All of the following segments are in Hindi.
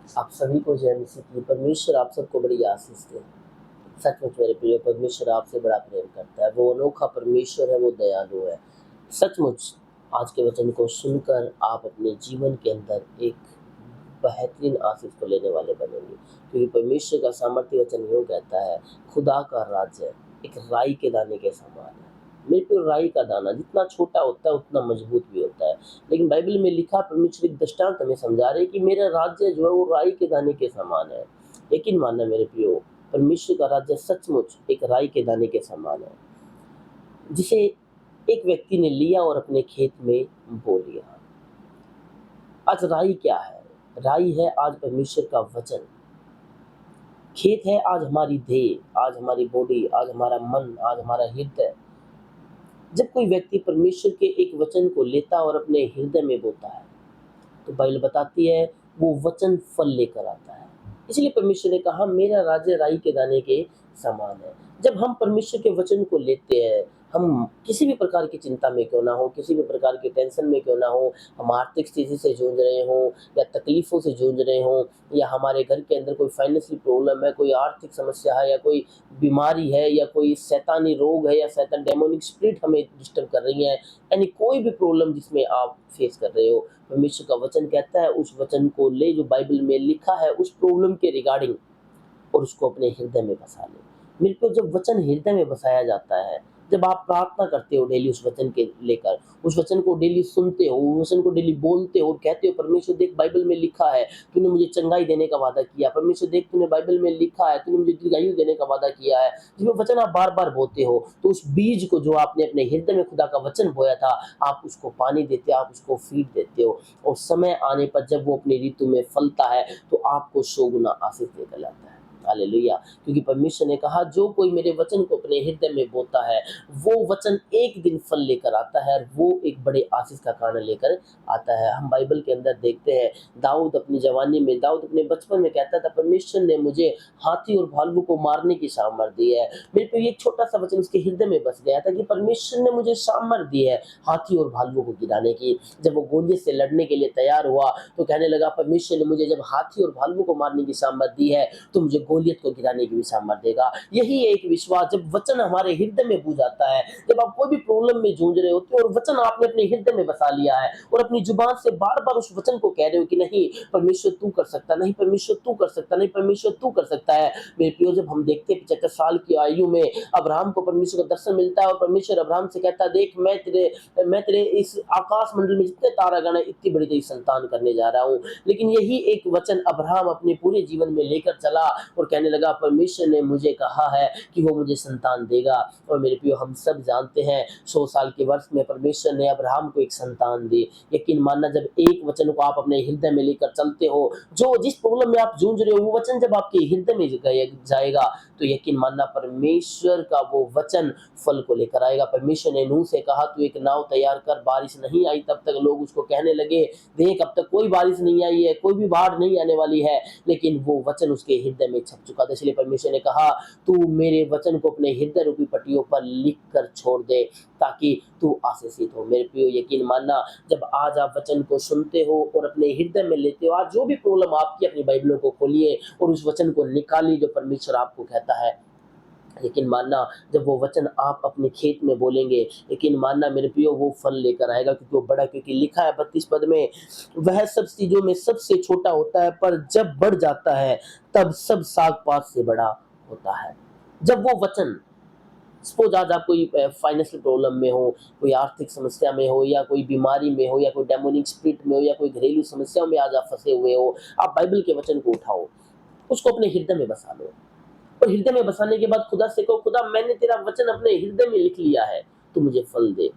आप सभी को जय मसीह की। परमेश्वर आप सबको बड़ी आशीष दे। सचमुच मेरे प्रिय, परमेश्वर आपसे बड़ा प्रेम करता है। वो अनोखा परमेश्वर है, वो दयालु है। सचमुच आज के वचन को सुनकर आप अपने जीवन के अंदर एक बेहतरीन आशीष को लेने वाले बनेंगे, क्योंकि परमेश्वर का सामर्थ्य वचन यूँ कहता है, खुदा का राज्य एक राई के दाने के समान है। मेरे को राई का दाना जितना छोटा होता है उतना मजबूत भी होता है, लेकिन बाइबल में लिखा परमेश्वर एक दृष्टांत हमें समझा रहे कि मेरा राज्य जो है वो राई के दाने के समान है। यकीन मानना मेरे प्रियो, परमेश्वर का राज्य सचमुच एक राई के दाने के समान है, जिसे एक व्यक्ति ने लिया और अपने खेत में बो लिया। आज राई क्या है? राई है आज परमेश्वर का वचन। खेत है आज हमारी देह, आज हमारी बॉडी, आज हमारा मन, आज हमारा हृदय। जब कोई व्यक्ति परमेश्वर के एक वचन को लेता और अपने हृदय में बोता है, तो बाइबल बताती है वो वचन फल लेकर आता है। इसलिए परमेश्वर ने कहा मेरा राज्य राई के दाने के समान है। जब हम परमेश्वर के वचन को लेते हैं, हम किसी भी प्रकार की चिंता में क्यों ना हो, किसी भी प्रकार की टेंशन में क्यों ना हो, हम आर्थिक स्थिति से जूझ रहे हों या तकलीफों से जूझ रहे हों, या हमारे घर के अंदर कोई फाइनेंशियल प्रॉब्लम है, कोई आर्थिक समस्या है, या कोई बीमारी है, या कोई शैतानी रोग है, या शैतान डेमोनिक स्पिरिट हमें डिस्टर्ब कर रही है, यानी कोई भी प्रॉब्लम जिसमें आप फेस कर रहे हो, परमेश्वर का वचन कहता है उस वचन को ले जो बाइबल में लिखा है उस प्रॉब्लम के रिगार्डिंग, और उसको अपने हृदय में बसा ले। मेरे को जब वचन हृदय में बसाया जाता है, जब आप प्रार्थना करते हो डेली उस वचन के लेकर, उस वचन को डेली सुनते हो, उस वचन को डेली बोलते हो और कहते हो परमेश्वर देख बाइबल में लिखा है, तूने मुझे चंगाई देने का वादा किया, परमेश्वर देख तूने बाइबल में लिखा है, तूने मुझे दीर्घायु देने का वादा किया है। जब वो वचन आप बार बार बोते हो, तो उस बीज को जो आपने अपने हृदय में खुदा का वचन बोया था, आप उसको पानी देते हो, आप उसको फीड देते हो, और समय आने पर जब वो अपनी ऋतु में फलता है तो आपको 100 गुना आशीष देकर लाता है। हालेलुया। क्योंकि परमेश्वर ने कहा जो कोई मेरे वचन को अपने हृदय में बोता है, वो वचन एक दिन फल लेकर आता है, और वो एक बड़े आशीष का कारण लेकर आता है। हम बाइबल के अंदर देखते हैं, दाऊद अपनी जवानी में, दाऊद अपने बचपन में कहता था परमेश्वर ने मुझे हाथी और भालू को मारने की सामर्थ दी है। मेरे को ये छोटा सा वचन उसके हृदय में बस गया था कि परमेश्वर ने मुझे सामर्थ दी है हाथी और भालू को गिराने की। जब वो गोलियत से लड़ने के लिए तैयार हुआ तो कहने लगा परमेश्वर ने मुझे जब हाथी और भालू को मारने की सामर्थ दी है तो मुझे गोलियत को गिराने की भी सामर्थ देगा। यही एक विश्वास, जब वचन हमारे हृदय में बूझ जाता है, जब आप कोई भी प्रॉब्लम में जूझ रहे होते हो और वचन आपने अपने हृदय में बसा लिया है और अपनी जुबान से बार बार उस वचन को कह रहे हो कि नहीं परमेश्वर तू कर सकता, नहीं परमेश्वर तू कर सकता, नहीं परमेश्वर तू कर सकता है। मेरे प्रियो, जब हम देखते हैं 75 साल की आयु में अब्राहम को परमेश्वर का दर्शन मिलता है और परमेश्वर अब्राहम से कहता है देख मैं तेरे इस आकाश मंडल में जितने तारागण है इतनी बड़ी तेरी संतान करने जा रहा हूँ। लेकिन यही एक वचन अब्राहम अपने पूरे जीवन में लेकर चला और कहने लगा परमेश्वर ने मुझे कहा है कि वो मुझे संतान देगा। और मेरे प्रियो, हम सब जानते हैं 100 साल के वर्ष में परमेश्वर ने अब्राहम को एक संतान दी। यकीन मानना, जब एक वचन को आप अपने हृदय में लेकर चलते हो, जो जिस प्रॉब्लम में आप जूझ रहे हो वो वचन जब आपके हृदय में जाएगा तो यकीन मानना परमेश्वर का वो वचन फल को लेकर आएगा। परमेश्वर ने नूह से कहा तू एक नाव तैयार कर, बारिश नहीं आई तब तक लोग उसको कहने लगे देख अब तक कोई बारिश नहीं आई है, कोई भी बाढ़ नहीं आने वाली है, लेकिन वो वचन उसके हृदय में छप चुका था। इसलिए परमेश्वर ने कहा तू मेरे वचन को अपने हृदय रूपी पट्टियों पर लिख कर छोड़ दे ताकि तू आशीषित हो। मेरे प्रियो, यकीन मानना, जब आज आप वचन को सुनते हो और अपने हृदय में लेते हो, आज जो भी प्रॉब्लम आपकी, अपनी बाइबलों को खोलिए और उस वचन को निकालिए जो परमेश्वर आपको कहता है। यकीन मानना, जब वो वचन आप अपने खेत में बोलेंगे, यकीन मानना मेरे प्रियो वो फल लेकर आएगा, क्योंकि वो बड़ा, क्योंकि लिखा है 32 पद में, वह सब चीजों में सबसे छोटा होता है पर जब बढ़ जाता है तब सब साग पात से बड़ा होता है। जब वो वचन, सपोज आज आप कोई फाइनेंशियल प्रॉब्लम में हो, कोई आर्थिक समस्या में हो, या कोई बीमारी में हो, या कोई डेमोनिक स्पिरिट में हो, या कोई घरेलू समस्याओं में आज आप फंसे हुए हो, आप बाइबल के वचन को उठाओ, उसको अपने हृदय में बसा लो और हृदय में बसाने के बाद खुदा से कहो खुदा मैंने तेरा वचन अपने हृदय में लिख लिया है, तू मुझे फल दे।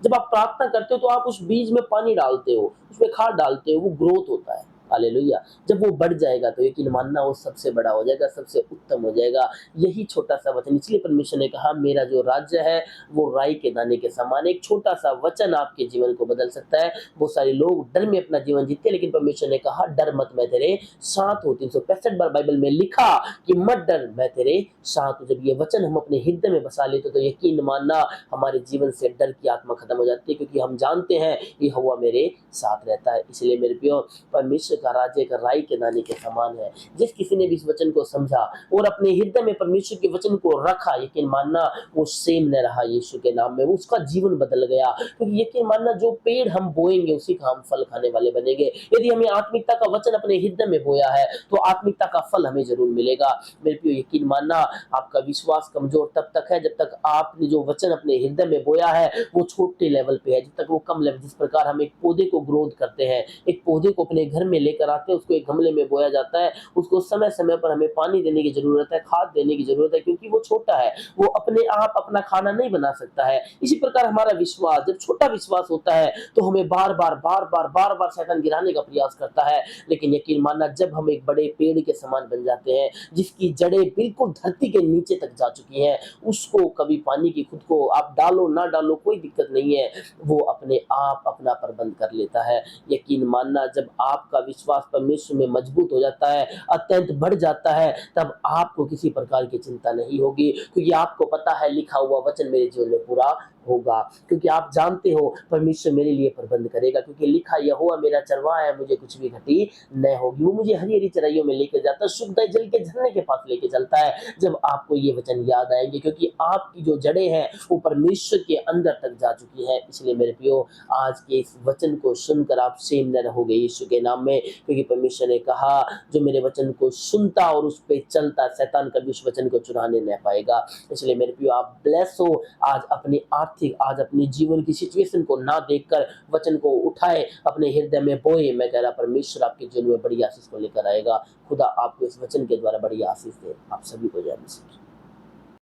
जब आप प्रार्थना करते हो तो आप उस बीज में पानी डालते हो, उसमें खाद डालते हो, वो ग्रोथ होता है। हालेलुया। जब वो बढ़ जाएगा तो यकीन मानना वो सबसे बड़ा हो जाएगा, सबसे उत्तम हो जाएगा। यही छोटा सा वचन, इसलिए परमेश्वर ने कहा मेरा जो राज्य है वो राई के दाने के समान। एक छोटा सा वचन आपके जीवन को बदल सकता है। बहुत सारे लोग डर में अपना जीवन जीते, लेकिन परमेश्वर ने कहा डर मत, मैं तेरे साथ हूँ। 365 बार बाइबल में लिखा कि मत डर, मैं तेरे साथ हूँ। जब ये वचन हम अपने हृदय में बसा लेते तो यकीन मानना हमारे जीवन से डर की आत्मा खत्म हो जाती है, क्योंकि हम जानते हैं ये यहोवा मेरे साथ रहता है। इसलिए मेरे प्रियो, परमेश्वर का राज्य एक राई के दाने के समान है। जिस किसी ने भी इस वचन को समझा और अपने हृदय में परमेश्वर के वचन को रखा, यकीन मानना वो सेम न रहा यीशु के नाम में, उसका जीवन बदल गया। क्योंकि यकीन मानना जो पेड़ हम बोएंगे उसी का हम फल खाने वाले बनेंगे। यदि हमें आत्मिकता का वचन अपने हृदय में बोया है तो आत्मिकता का फल हमें जरूर मिलेगा। मेरे प्रियो, यकीन मानना आपका विश्वास कमजोर तब तक है जब तक आपने जो वचन अपने हृदय में बोया है वो छोटे लेवल पे है, जब तक वो कम लेवल। जिस प्रकार हम एक पौधे को ग्रोथ करते हैं, एक पौधे को अपने घर में लेकर आते हैं, उसको एक गमले में बोया जाता है, उसको समय समय पर हमें पानी देने की जरूरत है, खाद देने की जरूरत है, क्योंकि वो छोटा है, वो अपने आप अपना खाना नहीं बना सकता है। इसी प्रकार हमारा विश्वास, जब छोटा विश्वास होता है तो हमें बार बार शैतान गिराने का प्रयास करता है। लेकिन यकीन मानना, जब हम एक बड़े पेड़ के समान बन जाते हैं जिसकी जड़ें बिल्कुल धरती के नीचे तक जा चुकी हैं, उसको कभी पानी की खुद को आप डालो ना डालो कोई दिक्कत नहीं है, वो अपने आप अपना प्रबंध कर लेता है। यकीन मानना, जब आपका विश्वास परमेश्वर में मजबूत हो जाता है, अत्यंत बढ़ जाता है, तब आपको किसी प्रकार की चिंता नहीं होगी, क्योंकि आपको पता है लिखा हुआ वचन मेरे जीवन में पूरा होगा। क्योंकि आप जानते हो परमेश्वर मेरे लिए प्रबंध करेगा, क्योंकि लिखा यहोवा मेरा चरवाहा है, मुझे कुछ भी घटी न होगी। वो मुझे हरी हरी चराइयों में लेकर जाता है, शुद्ध जल के झरने के पास लेके चलता है। जब आपको ये वचन याद आएंगे, क्योंकि आपकी जो जड़ें हैं वो परमेश्वर के अंदर तक जा चुकी हैं। इसलिए मेरे प्रियो, आज के इस वचन को सुनकर आप सेम न रहोगे यीशु के नाम में, क्योंकि परमेश्वर ने कहा जो मेरे वचन को सुनता और उस पर चलता, शैतान कभी उस वचन को चुराने न पाएगा। इसलिए मेरे प्रियो, आप ब्लेस हो। आज अपनी जीवन की सिचुएशन को ना देखकर वचन को उठाए, अपने हृदय में बोए। मैं कह रहा परमेश्वर आपके जीवन में बड़ी आशीष को लेकर आएगा। खुदा आपको इस वचन के द्वारा बड़ी आशीष दे। आप सभी को जय मसीह।